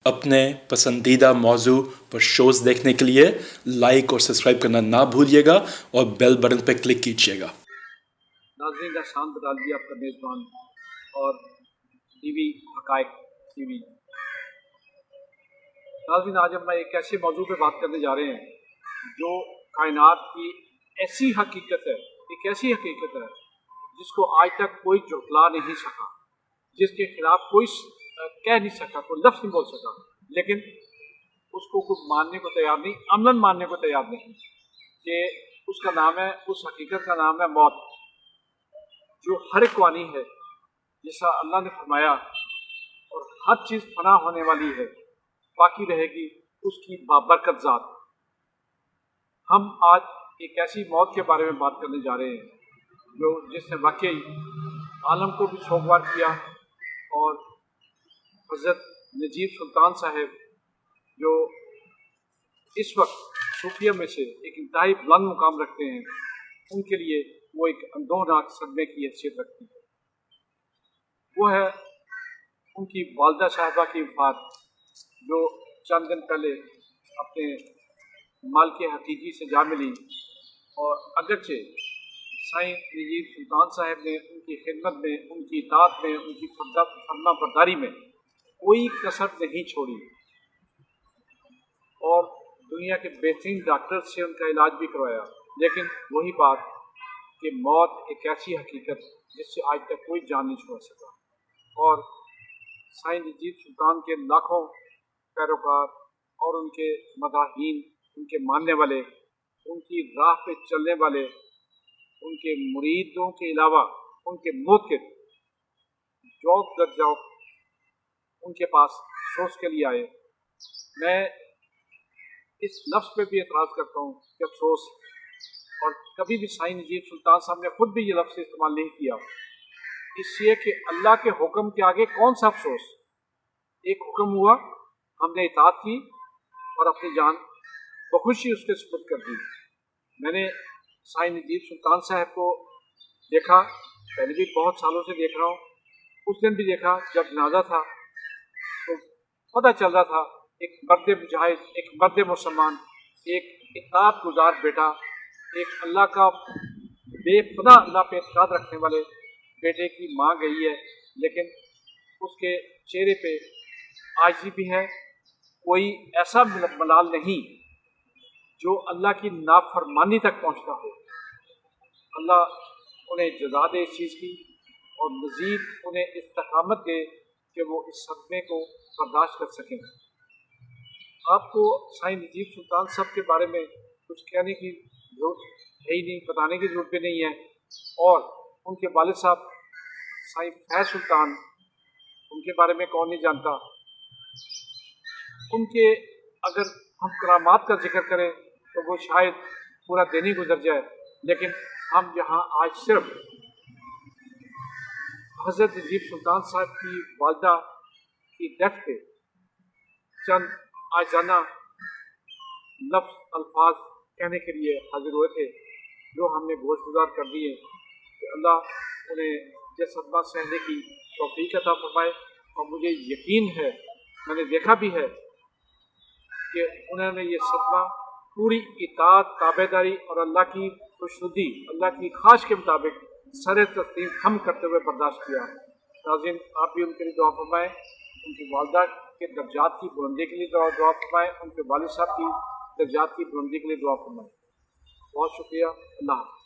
اپنے پسندیدہ موضوع پر شوز دیکھنے کے لیے لائک اور سبسکرائب کرنا نہ بھولیے گا اور بیل بٹن پہ کلک کیجیے گا۔ ناظرین احسان بدالوی آپ کا میزبان اور ٹی وی حقائق ٹی وی۔ ناظرین آج ہم ایک ایسے موضوع پہ بات کرنے جا رہے ہیں جو کائنات کی ایسی حقیقت ہے، ایک ایسی حقیقت ہے جس کو آج تک کوئی جھٹلا نہیں سکا، جس کے خلاف کوئی کہہ نہیں سکا، کوئی لفظ نہیں بول سکا، لیکن اس کو کوئی ماننے کو تیار نہیں، عملاً ماننے کو تیار نہیں کہ اس کا نام ہے، اس حقیقت کا نام ہے موت، جو ہر ایک وانی ہے، جیسا اللہ نے فرمایا، اور ہر چیز فنا ہونے والی ہے، باقی رہے گی اس کی بابرکت ذات۔ ہم آج ایک ایسی موت کے بارے میں بات کرنے جا رہے ہیں جو جس نے واقعی عالم کو بھی سوگوار کیا، اور حضرت نجیب سلطان صاحب جو اس وقت صوفیہ میں سے ایک انتہائی بلند مقام رکھتے ہیں، ان کے لیے وہ ایک اندوہناک صدمے کی حیثیت رکھتی ہے۔ وہ ہے ان کی والدہ صاحبہ کی وفات، جو چند دن پہلے اپنے مالک حقیقی سے جا ملی، اور اگرچہ سائیں نجیب سلطان صاحب نے ان کی خدمت میں، ان کی اطاعت میں، ان کی فرما برداری میں کوئی کسر نہیں چھوڑی، اور دنیا کے بہترین ڈاکٹر سے ان کا علاج بھی کروایا، لیکن وہی بات کہ موت ایک ایسی حقیقت جس سے آج تک کوئی جان نہیں چھوڑ سکا، اور سائیں نجیب سلطان کے لاکھوں پیروکار اور ان کے مداحین، ان کے ماننے والے، ان کی راہ پہ چلنے والے، ان کے مریدوں کے علاوہ ان کے موقف جوق در جوق ان کے پاس افسوس کے لیے آئے۔ میں اس لفظ پہ بھی اعتراض کرتا ہوں کہ افسوس، اور کبھی بھی سائیں نجیب سلطان صاحب نے خود بھی یہ لفظ استعمال نہیں کیا، اس لیے کہ اللہ کے حکم کے آگے کون سا افسوس۔ ایک حکم ہوا، ہم نے اطاعت کی اور اپنی جان بخوشی اس کے سپرد کر دی۔ میں نے سائیں نجیب سلطان صاحب کو دیکھا، پہلے بھی بہت سالوں سے دیکھ رہا ہوں، اس دن بھی دیکھا جب جنازہ تھا، تو پتہ چل رہا تھا ایک مرد مجاہد، ایک مرد مسلمان، ایک اطاعت گزار بیٹا، ایک اللہ کا بے پناہ اللہ پہ اعتقاد رکھنے والے بیٹے کی ماں گئی ہے، لیکن اس کے چہرے پہ عاجزی بھی ہے، کوئی ایسا ملال نہیں جو اللہ کی نافرمانی تک پہنچتا ہو۔ اللہ انہیں جزا دے اس چیز کی، اور مزید انہیں استقامت دے کہ وہ اس صدمے کو برداشت کر سکیں۔ آپ کو سائیں نجیب سلطان صاحب کے بارے میں کچھ کہنے کی ضرورت ہے ہی نہیں، بتانے کی ضرورت بھی نہیں ہے، اور ان کے والد صاحب سائیں فیض سلطان، ان کے بارے میں کون نہیں جانتا۔ ان کے اگر ہم کرامات کا ذکر کریں تو وہ شاید پورا دن ہی گزر جائے، لیکن ہم یہاں آج صرف حضرت نجیب سلطان صاحب کی والدہ کی ڈیتھ پہ چند عاجزانہ لفظ الفاظ کہنے کے لیے حاضر ہوئے تھے، جو ہم نے گوش گزار کر دیے کہ اللہ انہیں یہ صدمہ سہنے کی توفیق عطا فرمائے۔ اور مجھے یقین ہے، میں نے دیکھا بھی ہے کہ انہوں نے یہ صدمہ پوری اطاعت، تابعداری اور اللہ کی خوشنودی، اللہ کی خواہش کے مطابق سر تسلیم خم کرتے ہوئے برداشت کیا۔ ناظرین آپ بھی ان کے لیے دعا فرمائیں، ان کی والدہ کے درجات کی بلندی کے لیے دعا فرمائیں، ان کے والد صاحب کی درجات کی بلندی کے لیے دعا فرمائیں۔ بہت شکریہ، اللہ حافظ۔